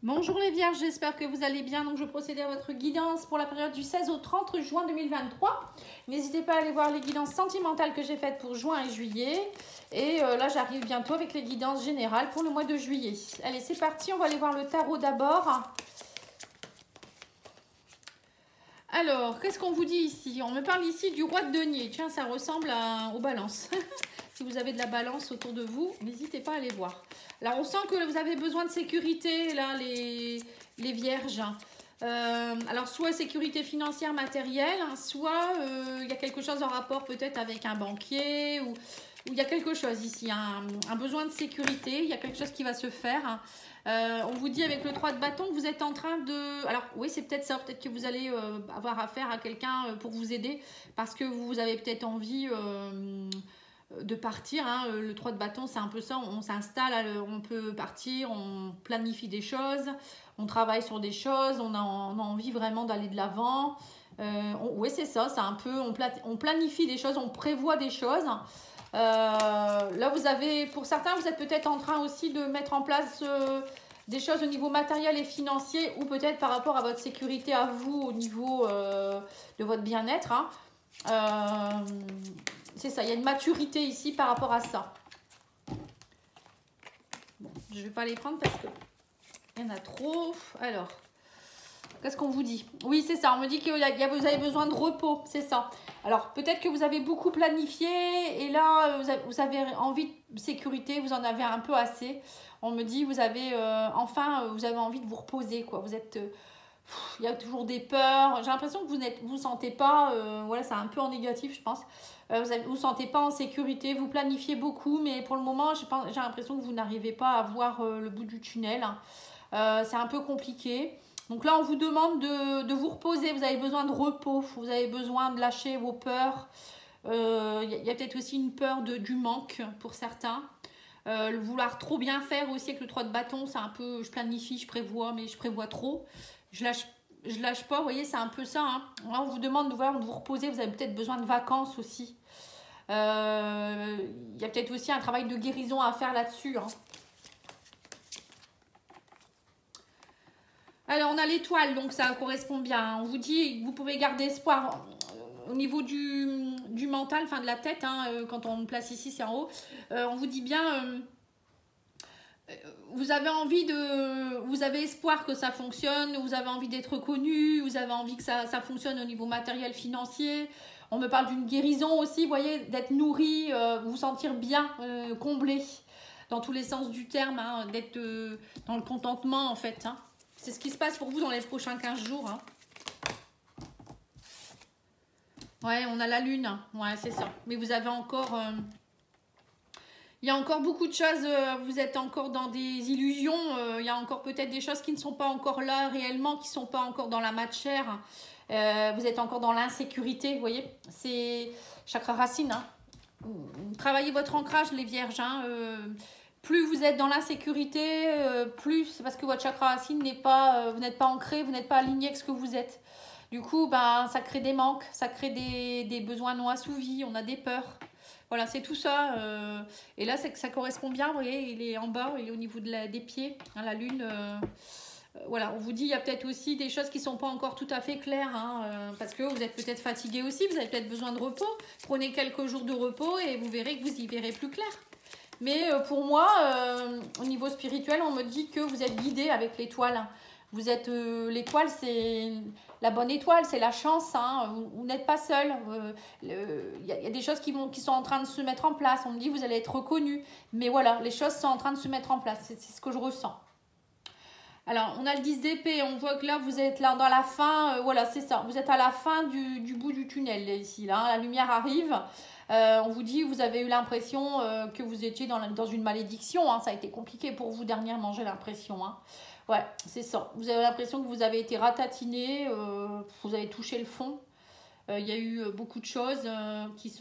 Bonjour les vierges, j'espère que vous allez bien. Donc je procède à votre guidance pour la période du 16 au 30 juin 2023. N'hésitez pas à aller voir les guidances sentimentales que j'ai faites pour juin et juillet. Et là j'arrive bientôt avec les guidances générales pour le mois de juillet. Allez, c'est parti, on va aller voir le tarot d'abord. Alors, qu'est-ce qu'on vous dit ici? On me parle ici du roi de denier. Tiens, ça ressemble aux balances. Si vous avez de la balance autour de vous, n'hésitez pas à aller voir. Alors, on sent que vous avez besoin de sécurité, là, les vierges. Alors, soit sécurité financière, matérielle, hein, soit il y a quelque chose en rapport peut-être avec un banquier ou il y a quelque chose ici, un besoin de sécurité, il y a quelque chose qui va se faire. Hein. On vous dit avec le 3 de bâton que vous êtes en train de... Alors oui, c'est peut-être ça, peut-être que vous allez avoir affaire à quelqu'un pour vous aider parce que vous avez peut-être envie de partir. Hein. Le 3 de bâton, c'est un peu ça, on s'installe, on peut partir, on planifie des choses, on travaille sur des choses, on a envie vraiment d'aller de l'avant. Oui, c'est ça, c'est un peu, on planifie des choses, on prévoit des choses. Là, vous avez, pour certains, vous êtes peut-être en train aussi de mettre en place des choses au niveau matériel et financier ou peut-être par rapport à votre sécurité à vous au niveau de votre bien-être. Hein. C'est ça, il y a une maturité ici par rapport à ça. Bon, je ne vais pas les prendre parce qu'il y en a trop. Alors, qu'est-ce qu'on vous dit? Oui, c'est ça, on me dit que vous avez besoin de repos, c'est ça. Alors, peut-être que vous avez beaucoup planifié et là, vous avez envie de sécurité, vous en avez un peu assez. On me dit, vous avez vous avez envie de vous reposer, quoi. Vous êtes... il y a toujours des peurs. J'ai l'impression que vous ne vous sentez pas... voilà, c'est un peu en négatif, je pense. Vous ne vous sentez pas en sécurité, vous planifiez beaucoup, mais pour le moment, j'ai l'impression que vous n'arrivez pas à voir le bout du tunnel. C'est un peu compliqué. Donc là, on vous demande de vous reposer. Vous avez besoin de repos. Vous avez besoin de lâcher vos peurs. Il y a peut-être aussi une peur du manque pour certains. Le vouloir trop bien faire aussi avec le 3 de bâton, c'est un peu, je planifie, je prévois, mais je prévois trop. Je lâche pas, vous voyez, c'est un peu ça. Hein. Là, on vous demande de vous reposer. Vous avez peut-être besoin de vacances aussi. Il y a peut-être aussi un travail de guérison à faire là-dessus. Hein. Alors, on a l'étoile, donc ça correspond bien. On vous dit que vous pouvez garder espoir au niveau du mental, enfin de la tête. Hein, quand on place ici, c'est en haut. On vous dit bien... vous avez espoir que ça fonctionne, vous avez envie d'être reconnu, vous avez envie que ça fonctionne au niveau matériel, financier. On me parle d'une guérison aussi, vous voyez, d'être nourri, vous sentir bien, comblé, dans tous les sens du terme, hein, d'être dans le contentement en fait. Hein. C'est ce qui se passe pour vous dans les prochains 15 jours. Hein. Ouais, on a la lune, ouais, c'est ça. Mais vous avez encore... il y a encore beaucoup de choses, vous êtes encore dans des illusions, il y a encore peut-être des choses qui ne sont pas encore là réellement, qui ne sont pas encore dans la matière. Vous êtes encore dans l'insécurité, vous voyez. C'est chakra racine. Hein. Travaillez votre ancrage, les vierges. Hein. Plus vous êtes dans l'insécurité, plus c'est parce que votre chakra racine n'est pas, vous n'êtes pas ancré, vous n'êtes pas aligné avec ce que vous êtes. Du coup, ben, ça crée des manques, ça crée des besoins non assouvis, on a des peurs. Voilà, c'est tout ça. Et là, ça correspond bien. Vous voyez, il est en bas, il est au niveau des pieds. Hein, la lune, voilà, on vous dit, il y a peut-être aussi des choses qui ne sont pas encore tout à fait claires. Hein, parce que vous êtes peut-être fatigué aussi, vous avez peut-être besoin de repos. Prenez quelques jours de repos et vous verrez que vous y verrez plus clair. Mais pour moi, au niveau spirituel, on me dit que vous êtes guidé avec l'étoile. Vous êtes l'étoile, c'est la bonne étoile, c'est la chance. Hein. Vous n'êtes pas seul. Il y a des choses qui sont en train de se mettre en place. On me dit que vous allez être reconnu. Mais voilà, les choses sont en train de se mettre en place. C'est ce que je ressens. Alors, on a le 10 d'épée. On voit que là, vous êtes là dans la fin. Voilà, c'est ça. Vous êtes à la fin du bout du tunnel, là, ici. Là, hein. La lumière arrive. On vous dit, vous avez eu l'impression que vous étiez dans une malédiction. Hein. Ça a été compliqué pour vous dernièrement, j'ai l'impression. Hein. Ouais, c'est ça. Vous avez l'impression que vous avez été ratatiné, vous avez touché le fond. Il y a eu beaucoup de choses qui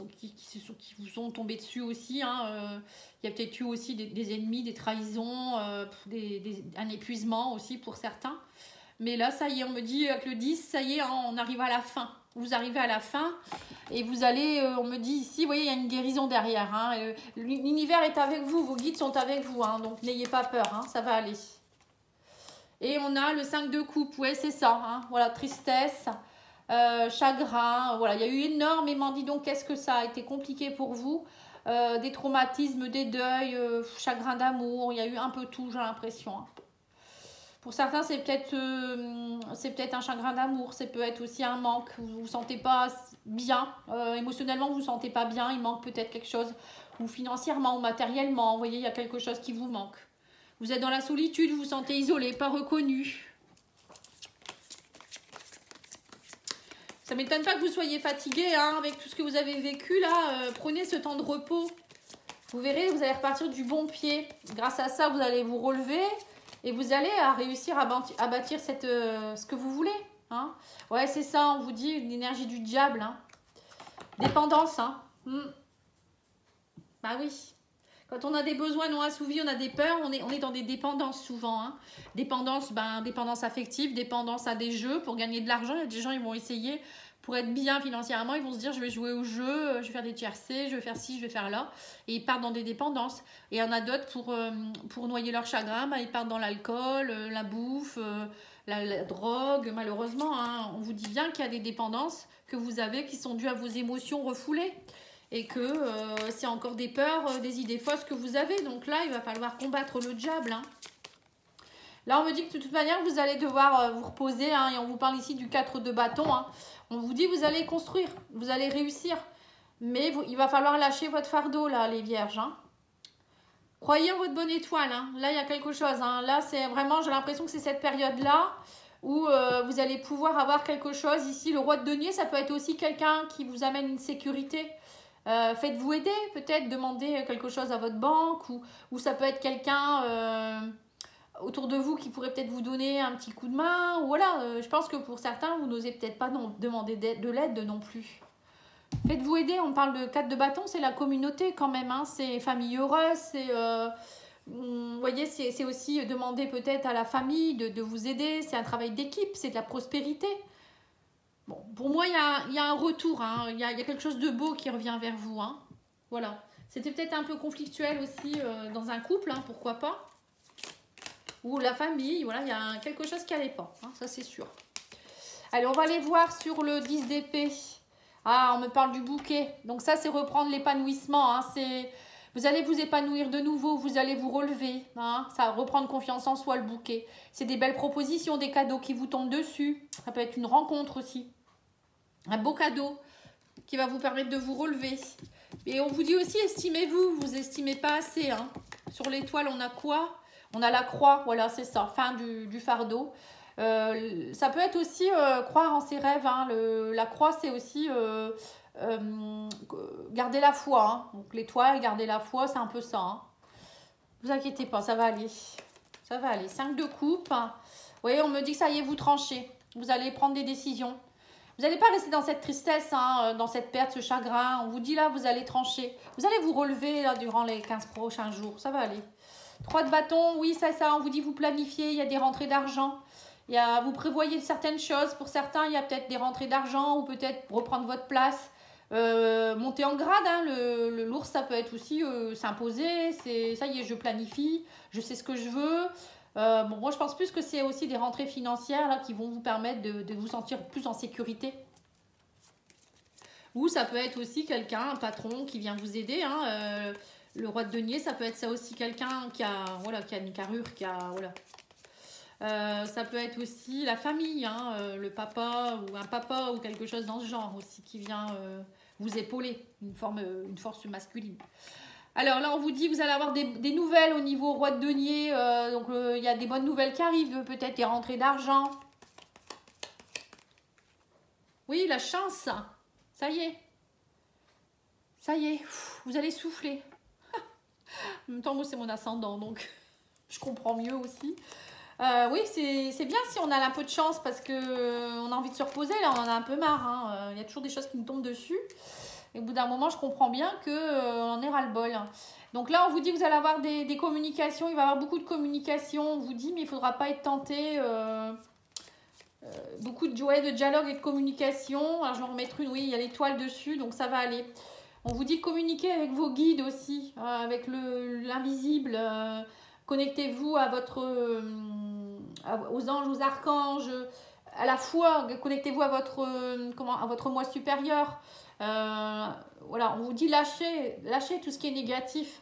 vous sont tombées dessus aussi. Hein. Il y a peut-être eu aussi des ennemis, des trahisons, un épuisement aussi pour certains. Mais là, ça y est, on me dit avec le 10, ça y est, hein, on arrive à la fin. Vous arrivez à la fin et vous allez, on me dit ici, vous voyez, il y a une guérison derrière. Hein. L'univers est avec vous, vos guides sont avec vous. Hein, donc, n'ayez pas peur, hein, ça va aller. Et on a le 5 de coupe, ouais, c'est ça. Hein. Voilà, tristesse, chagrin. Voilà, il y a eu énormément. Dis donc, qu'est-ce que ça a été compliqué pour vous? Des traumatismes, des deuils, chagrin d'amour. Il y a eu un peu tout, j'ai l'impression. Hein. Pour certains, c'est peut-être un chagrin d'amour. Ça peut être aussi un manque. Vous ne vous sentez pas bien. Émotionnellement, vous ne vous sentez pas bien. Il manque peut-être quelque chose. Ou financièrement, ou matériellement. Vous voyez, il y a quelque chose qui vous manque. Vous êtes dans la solitude, vous vous sentez isolé, pas reconnu. Ça ne m'étonne pas que vous soyez fatigué hein, avec tout ce que vous avez vécu là. Prenez ce temps de repos. Vous verrez, vous allez repartir du bon pied. Grâce à ça, vous allez vous relever et vous allez réussir à bâtir ce que vous voulez. Hein. Ouais, c'est ça, on vous dit l'énergie du diable. Hein. Dépendance. Hein. Bah oui. Quand on a des besoins non assouvis, on a des peurs, on est dans des dépendances souvent. Hein. Dépendance, dépendance affective, dépendance à des jeux pour gagner de l'argent. Il y a des gens, ils vont essayer pour être bien financièrement. Ils vont se dire, je vais jouer au jeu, je vais faire des tiercés, je vais faire ci, je vais faire là. Et ils partent dans des dépendances. Et il y en a d'autres pour noyer leur chagrin, ils partent dans l'alcool, la bouffe, la drogue. Malheureusement, hein, on vous dit bien qu'il y a des dépendances que vous avez qui sont dues à vos émotions refoulées. Et que c'est encore des peurs, des idées fausses que vous avez. Donc là, il va falloir combattre le diable. Hein. Là, on me dit que de toute manière, vous allez devoir vous reposer. Hein, et on vous parle ici du 4 de bâton. Hein. On vous dit, vous allez construire, vous allez réussir. Mais il va falloir lâcher votre fardeau, là, les vierges. Hein. Croyez en votre bonne étoile. Hein. Là, il y a quelque chose. Hein. Là, c'est vraiment, j'ai l'impression que c'est cette période-là où vous allez pouvoir avoir quelque chose. Ici, le roi de denier, ça peut être aussi quelqu'un qui vous amène une sécurité. Faites-vous aider, peut-être demandez quelque chose à votre banque ou ça peut être quelqu'un autour de vous qui pourrait peut-être vous donner un petit coup de main. Ou voilà, je pense que pour certains, vous n'osez peut-être pas demander de l'aide non plus. Faites-vous aider, on parle de 4 de bâton, c'est la communauté quand même, hein, c'est famille heureuse, c'est... vous voyez, c'est aussi demander peut-être à la famille de vous aider, c'est un travail d'équipe, c'est de la prospérité. Bon, pour moi, il y a un retour, hein. Il y a quelque chose de beau qui revient vers vous. Hein. Voilà. C'était peut-être un peu conflictuel aussi dans un couple, hein, pourquoi pas. Ou la famille, voilà, il y a quelque chose qui n'allait pas, hein, ça c'est sûr. Allez, on va aller voir sur le 10 d'épée. Ah, on me parle du bouquet. Donc ça, c'est reprendre l'épanouissement. Hein. Vous allez vous épanouir de nouveau, vous allez vous relever. Hein. Ça, reprendre confiance en soi, le bouquet. C'est des belles propositions, des cadeaux qui vous tombent dessus. Ça peut être une rencontre aussi. Un beau cadeau qui va vous permettre de vous relever. Et on vous dit aussi, estimez-vous, vous estimez pas assez. Hein. Sur l'étoile, on a quoi? On a la croix, voilà, c'est ça, fin du fardeau. Ça peut être aussi croire en ses rêves. Hein. La croix, c'est aussi garder la foi. Hein. Donc l'étoile, garder la foi, c'est un peu ça. Hein. Ne vous inquiétez pas, ça va aller. Ça va aller. 5 de coupe. Vous voyez, on me dit que ça y est, vous tranchez. Vous allez prendre des décisions. Vous n'allez pas rester dans cette tristesse, hein, dans cette perte, ce chagrin. On vous dit là, vous allez trancher. Vous allez vous relever là, durant les 15 prochains jours. Ça va aller. 3 de bâton, oui, ça. On vous dit vous planifiez. Il y a des rentrées d'argent. Vous prévoyez certaines choses. Pour certains, il y a peut-être des rentrées d'argent ou peut-être reprendre votre place. Monter en grade. Hein, l'ours, ça peut être aussi s'imposer. Ça y est, je planifie. Je sais ce que je veux. Bon, moi, je pense plus que c'est aussi des rentrées financières là, qui vont vous permettre de vous sentir plus en sécurité. Ou ça peut être aussi quelqu'un, un patron qui vient vous aider. Hein, le roi de denier, ça peut être ça aussi quelqu'un qui a une carrure, ça peut être aussi la famille, hein, le papa ou un papa ou quelque chose dans ce genre aussi qui vient vous épauler, une force masculine. Alors là, on vous dit, vous allez avoir des nouvelles au niveau roi de denier. Donc, il y a des bonnes nouvelles qui arrivent. Peut-être des rentrées d'argent. Oui, la chance. Ça y est. Ça y est. Vous allez souffler. En même temps, moi, c'est mon ascendant. Donc, je comprends mieux aussi. Oui, c'est bien si on a un peu de chance parce qu'on a envie de se reposer. Là, on en a un peu marre. Hein. Il y a toujours des choses qui nous tombent dessus. Et au bout d'un moment, je comprends bien qu'on en est ras-le-bol. Donc là, on vous dit que vous allez avoir des communications. Il va y avoir beaucoup de communications. On vous dit, mais il ne faudra pas être tenté. Beaucoup de dialogue et de communication. Alors, je vais en remettre une. Oui, il y a l'étoile dessus, donc ça va aller. On vous dit communiquer avec vos guides aussi, avec l'invisible. Connectez-vous à aux anges, aux archanges, à la foi, connectez-vous à votre, à votre moi supérieur. Voilà, on vous dit lâchez tout ce qui est négatif.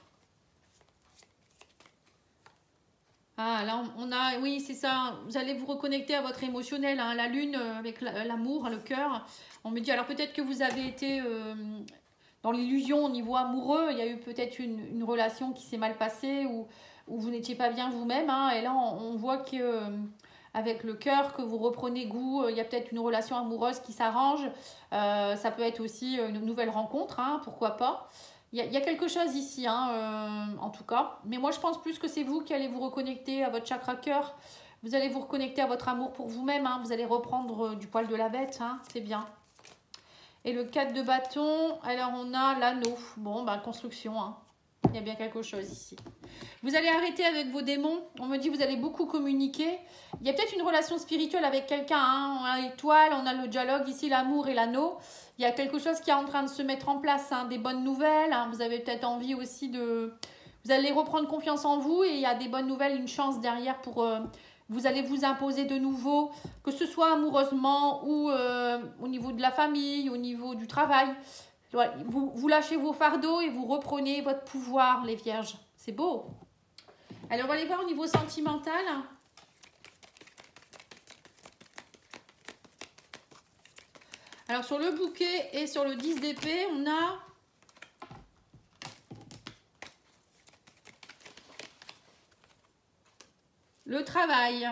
Ah, là, on a, oui, c'est ça, vous allez vous reconnecter à votre émotionnel, hein, la lune avec l'amour, le cœur. On me dit, alors peut-être que vous avez été dans l'illusion au niveau amoureux, il y a eu peut-être une relation qui s'est mal passée ou vous n'étiez pas bien vous-même, hein, et là, on voit que avec le cœur, que vous reprenez goût, il y a peut-être une relation amoureuse qui s'arrange, ça peut être aussi une nouvelle rencontre, hein, pourquoi pas. Il y a quelque chose ici, hein, en tout cas. Mais moi, je pense plus que c'est vous qui allez vous reconnecter à votre chakra cœur. Vous allez vous reconnecter à votre amour pour vous-même. Hein. Vous allez reprendre du poil de la bête. Hein. C'est bien. Et le 4 de bâton, alors on a l'anneau. Bon, bah, construction. Hein. Il y a bien quelque chose ici. Vous allez arrêter avec vos démons. On me dit que vous allez beaucoup communiquer. Il y a peut-être une relation spirituelle avec quelqu'un. Hein. On a l'étoile, on a le dialogue ici, l'amour et l'anneau. Il y a quelque chose qui est en train de se mettre en place, hein, des bonnes nouvelles. Hein. Vous avez peut-être envie aussi de... Vous allez reprendre confiance en vous et il y a des bonnes nouvelles, une chance derrière pour... vous allez vous imposer de nouveau, que ce soit amoureusement ou au niveau de la famille, au niveau du travail. Vous lâchez vos fardeaux et vous reprenez votre pouvoir, les vierges. C'est beau. Alors, on va aller voir au niveau sentimental. Alors, sur le bouquet et sur le 10 d'épée, on a... le travail.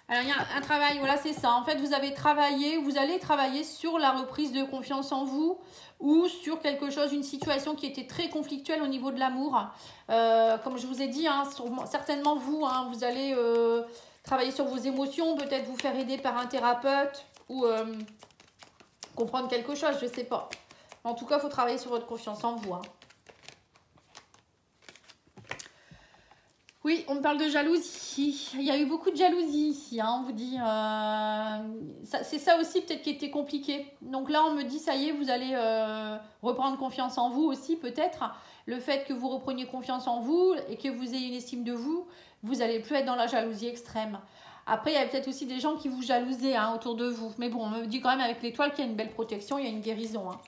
Alors, il y a un travail, voilà, c'est ça. En fait, vous avez travaillé, vous allez travailler sur la reprise de confiance en vous ou sur quelque chose, une situation qui était très conflictuelle au niveau de l'amour. Comme je vous ai dit, hein, certainement vous, hein, vous allez travailler sur vos émotions, peut-être vous faire aider par un thérapeute ou... comprendre quelque chose, je sais pas. En tout cas, il faut travailler sur votre confiance en vous. Hein. Oui, on me parle de jalousie. Il y a eu beaucoup de jalousie ici. Hein, on vous dit... c'est ça aussi peut-être qui était compliqué. Donc là, on me dit, ça y est, vous allez reprendre confiance en vous aussi peut-être. Le fait que vous repreniez confiance en vous et que vous ayez une estime de vous, vous n'allez plus être dans la jalousie extrême. Après, il y a peut-être aussi des gens qui vous jalousaient, hein, autour de vous. Mais bon, on me dit quand même avec l'étoile qu'il y a une belle protection, il y a une guérison. Hein.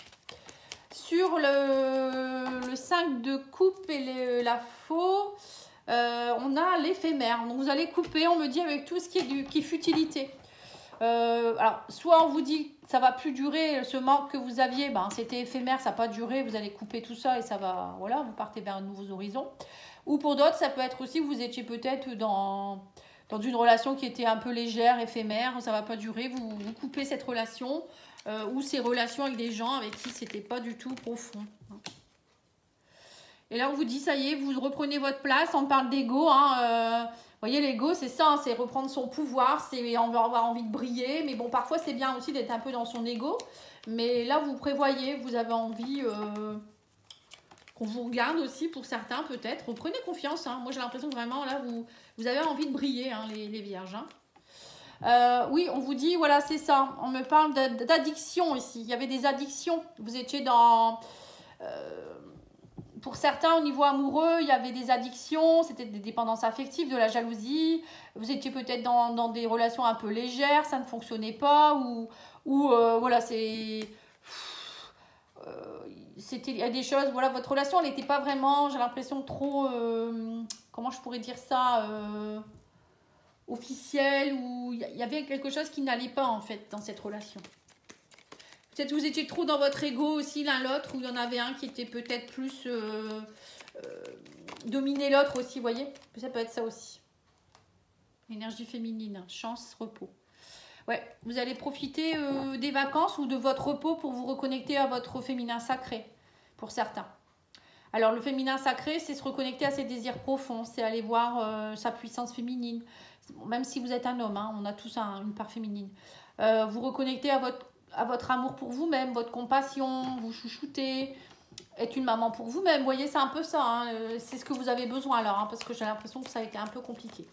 Sur le 5 de coupe et la faux, on a l'éphémère. Donc vous allez couper, on me dit, avec tout ce qui est futilité. Alors, soit on vous dit que ça va plus durer, ce manque que vous aviez, ben, c'était éphémère, ça n'a pas duré, vous allez couper tout ça et ça va, voilà, vous partez vers de nouveaux horizons. Ou pour d'autres, ça peut être aussi que vous étiez peut-être dans une relation qui était un peu légère, éphémère, ça ne va pas durer, vous coupez cette relation ou ces relations avec des gens avec qui c'était pas du tout profond. Et là, on vous dit, ça y est, vous reprenez votre place, on parle d'ego. Hein, vous voyez, l'ego, c'est ça, hein, c'est reprendre son pouvoir, c'est avoir envie de briller. Mais bon, parfois, c'est bien aussi d'être un peu dans son ego. Mais là, vous prévoyez, vous avez envie... qu'on vous regarde aussi pour certains peut-être. Reprenez confiance. Hein. Moi, j'ai l'impression que vraiment, là, vous avez envie de briller, hein, les vierges. Hein. Oui, on vous dit, voilà, c'est ça. On me parle d'addiction ici. Il y avait des addictions. Vous étiez dans... pour certains, au niveau amoureux, il y avait des addictions. C'était des dépendances affectives, de la jalousie. Vous étiez peut-être dans des relations un peu légères. Ça ne fonctionnait pas. Ou voilà, c'est... il y a des choses, voilà, votre relation, elle n'était pas vraiment, j'ai l'impression, trop, comment je pourrais dire ça, officielle, ou il y avait quelque chose qui n'allait pas, en fait, dans cette relation. Peut-être que vous étiez trop dans votre ego aussi, l'un l'autre, ou il y en avait un qui était peut-être plus dominer l'autre aussi, vous voyez. Ça peut être ça aussi. Énergie féminine, chance, repos. Ouais, vous allez profiter des vacances ou de votre repos pour vous reconnecter à votre féminin sacré, pour certains. Alors, le féminin sacré, c'est se reconnecter à ses désirs profonds, c'est aller voir sa puissance féminine. Même si vous êtes un homme, hein, on a tous une part féminine. Vous reconnecter à votre amour pour vous-même, votre compassion, vous chouchouter, être une maman pour vous-même. Vous voyez, c'est un peu ça. Hein, c'est ce que vous avez besoin alors, hein, parce que j'ai l'impression que ça a été un peu compliqué.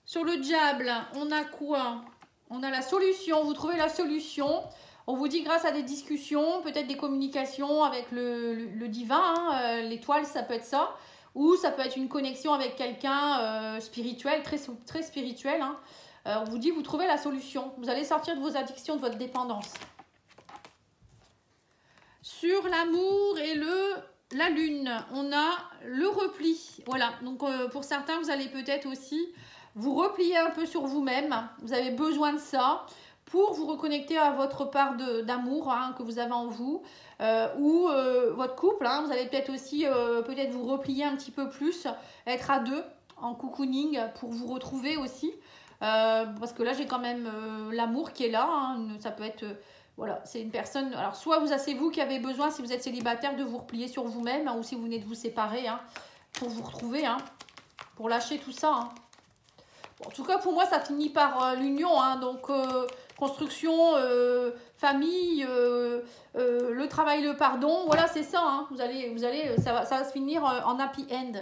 Sur le diable, on a quoi? On a la solution. Vous trouvez la solution. On vous dit grâce à des discussions, peut-être des communications avec le divin. Hein, l'étoile, ça peut être ça. Ou ça peut être une connexion avec quelqu'un spirituel, très spirituel. Hein. On vous dit, vous trouvez la solution. Vous allez sortir de vos addictions, de votre dépendance. Sur l'amour et la lune, on a le repli. Voilà, donc pour certains, vous allez peut-être aussi vous replier un peu sur vous-même. Vous avez besoin de ça pour vous reconnecter à votre part d'amour hein, que vous avez en vous. Ou votre couple, hein, vous allez peut-être aussi peut-être vous replier un petit peu plus, être à deux en cocooning pour vous retrouver aussi. Parce que là, j'ai quand même l'amour qui est là. Hein, ça peut être... voilà, c'est une personne... Alors, soit c'est vous qui avez besoin, si vous êtes célibataire, de vous replier sur vous-même, hein, ou si vous venez de vous séparer, hein, pour vous retrouver, hein, pour lâcher tout ça. Hein. Bon, en tout cas, pour moi, ça finit par l'union. Hein, donc, construction, famille, le travail, le pardon. Voilà, c'est ça. Hein, ça va se finir en happy end.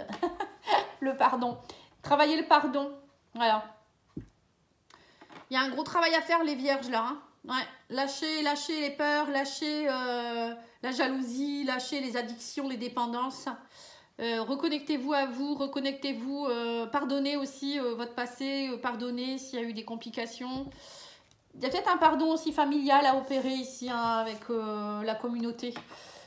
Le pardon. Travailler le pardon. Voilà. Il y a un gros travail à faire, les vierges, là. Hein. Ouais, lâchez les peurs, lâchez la jalousie, lâchez les addictions, les dépendances. Reconnectez-vous à vous, reconnectez-vous, pardonnez aussi votre passé, pardonnez s'il y a eu des complications. Il y a peut-être un pardon aussi familial à opérer ici hein, avec la communauté.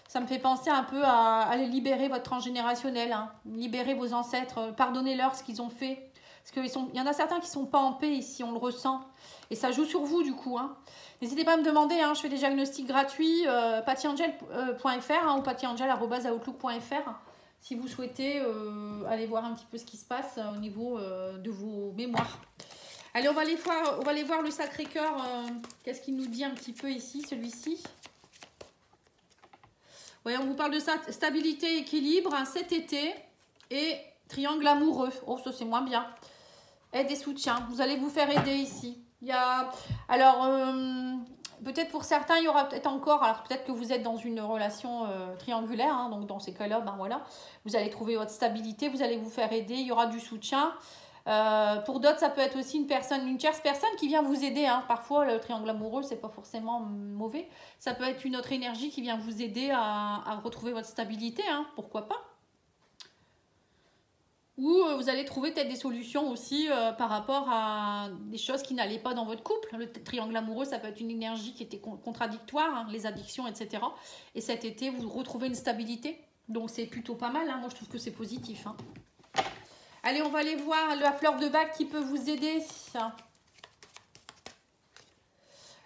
Ça me fait penser un peu à aller libérer votre transgénérationnel, hein, libérer vos ancêtres, pardonnez-leur ce qu'ils ont fait. Parce qu'il y en a certains qui ne sont pas en paix ici, on le ressent. Et ça joue sur vous du coup. Hein. N'hésitez pas à me demander, hein, je fais des diagnostics gratuits, pattyangel.fr hein, ou pattyangel@outlook.fr si vous souhaitez aller voir un petit peu ce qui se passe au niveau de vos mémoires. Allez, on va aller voir le Sacré-Cœur. Qu'est-ce qu'il nous dit un petit peu ici, celui-ci? Ouais, on vous parle de stabilité, équilibre hein, cet été et triangle amoureux. Oh, ça c'est moins bien. Aide et soutien. Vous allez vous faire aider ici. Alors, peut-être pour certains, il y aura peut-être encore, alors peut-être que vous êtes dans une relation triangulaire, hein, donc dans ces cas-là, ben voilà, vous allez trouver votre stabilité, vous allez vous faire aider, il y aura du soutien. Pour d'autres, ça peut être aussi une tierce personne qui vient vous aider. Hein. Parfois, le triangle amoureux, c'est pas forcément mauvais. Ça peut être une autre énergie qui vient vous aider à retrouver votre stabilité, hein. Pourquoi pas. Ou vous allez trouver peut-être des solutions aussi par rapport à des choses qui n'allaient pas dans votre couple. Le triangle amoureux, ça peut être une énergie qui était contradictoire, hein, les addictions, etc. Et cet été, vous retrouvez une stabilité. Donc, c'est plutôt pas mal. Hein. Moi, je trouve que c'est positif. Hein. Allez, on va aller voir la fleur de bac qui peut vous aider.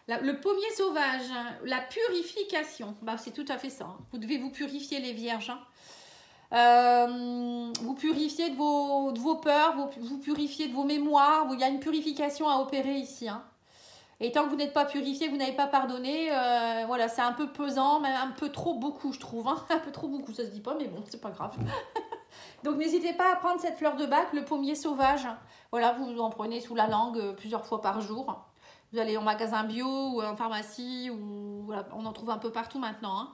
Le pommier sauvage, la purification. Bah, c'est tout à fait ça. Hein. Vous devez vous purifier, les vierges. Hein. Vous purifiez de vos peurs, vous purifiez de vos mémoires. Il y a une purification à opérer ici. Hein. Et tant que vous n'êtes pas purifié, que vous n'avez pas pardonné, voilà, c'est un peu pesant, même un peu trop beaucoup, je trouve. Hein. Un peu trop beaucoup, ça se dit pas, mais bon, c'est pas grave. Donc n'hésitez pas à prendre cette fleur de bac, le pommier sauvage. Voilà, vous en prenez sous la langue plusieurs fois par jour. Vous allez en magasin bio ou en pharmacie, ou voilà, on en trouve un peu partout maintenant. Hein.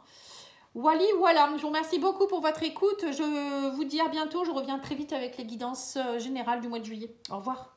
Voilà, je vous remercie beaucoup pour votre écoute. Je vous dis à bientôt. Je reviens très vite avec les guidances générales du mois de juillet. Au revoir.